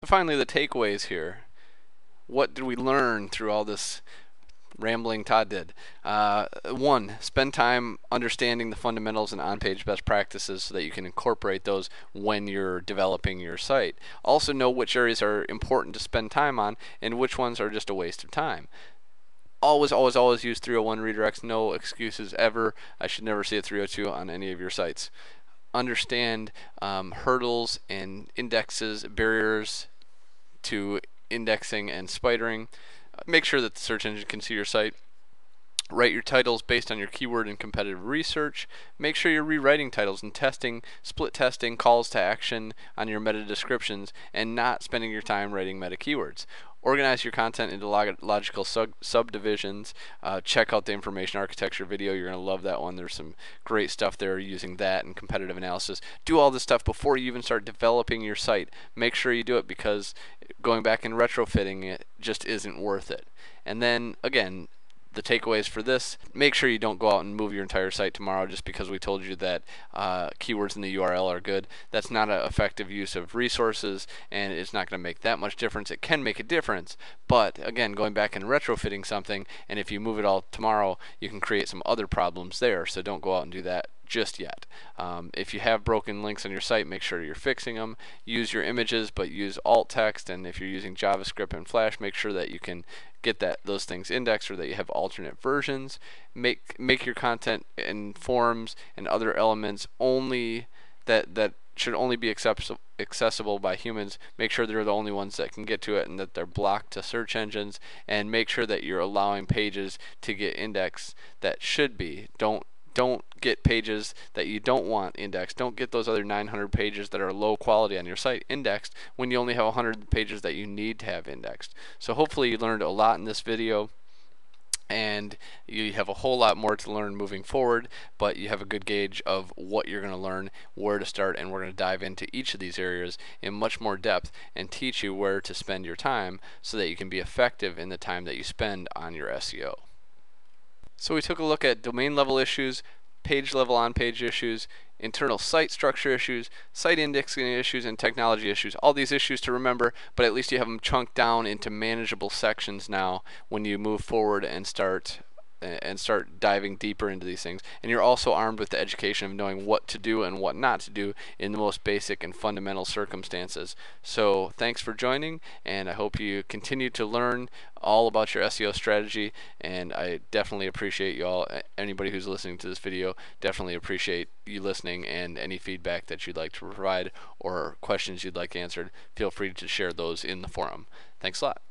But finally, the takeaways here. What did we learn through all this rambling Todd did? One, spend time understanding the fundamentals and on-page best practices so that you can incorporate those when you're developing your site. Also know which areas are important to spend time on and which ones are just a waste of time. Always, always, always use 301 redirects. No excuses ever. I should never see a 302 on any of your sites. Understand hurdles and indexes, barriers to indexing and spidering. Make sure that the search engine can see your site. Write your titles based on your keyword and competitive research. Make sure you're rewriting titles and testing, split testing, calls to action on your meta descriptions, and not spending your time writing meta keywords. Organize your content into logical subdivisions. Check out the information architecture video. You're going to love that one. There's some great stuff there using that and competitive analysis. Do all this stuff before you even start developing your site. Make sure you do it, because going back and retrofitting it just isn't worth it. And then, again, the takeaways for this: make sure you don't go out and move your entire site tomorrow just because we told you that keywords in the URL are good. That's not an effective use of resources, and it's not going to make that much difference. It can make a difference, but again, going back and retrofitting something, and if you move it all tomorrow, you can create some other problems there, so don't go out and do that just yet. If you have broken links on your site, make sure you're fixing them. Use your images, but use alt text, and if you're using JavaScript and Flash, make sure that you can get those things indexed, or that you have alternate versions. Make your content and forms and other elements only that should only be accessible by humans. Make sure they're the only ones that can get to it, and that they're blocked to search engines, and make sure that you're allowing pages to get indexed that should be. Don't get pages that you don't want indexed. Don't get those other 900 pages that are low quality on your site indexed when you only have 100 pages that you need to have indexed. So hopefully you learned a lot in this video, and you have a whole lot more to learn moving forward, but you have a good gauge of what you're going to learn, where to start, and we're going to dive into each of these areas in much more depth and teach you where to spend your time so that you can be effective in the time that you spend on your SEO. So we took a look at domain level issues, page level on-page issues, internal site structure issues, site indexing issues, and technology issues. All these issues to remember, but at least you have them chunked down into manageable sections now when you move forward and start diving deeper into these things. And you're also armed with the education of knowing what to do and what not to do in the most basic and fundamental circumstances. So thanks for joining, and I hope you continue to learn all about your SEO strategy, and I definitely appreciate you all. Anybody who's listening to this video, definitely appreciate you listening, and any feedback that you'd like to provide or questions you'd like answered, feel free to share those in the forum. Thanks a lot.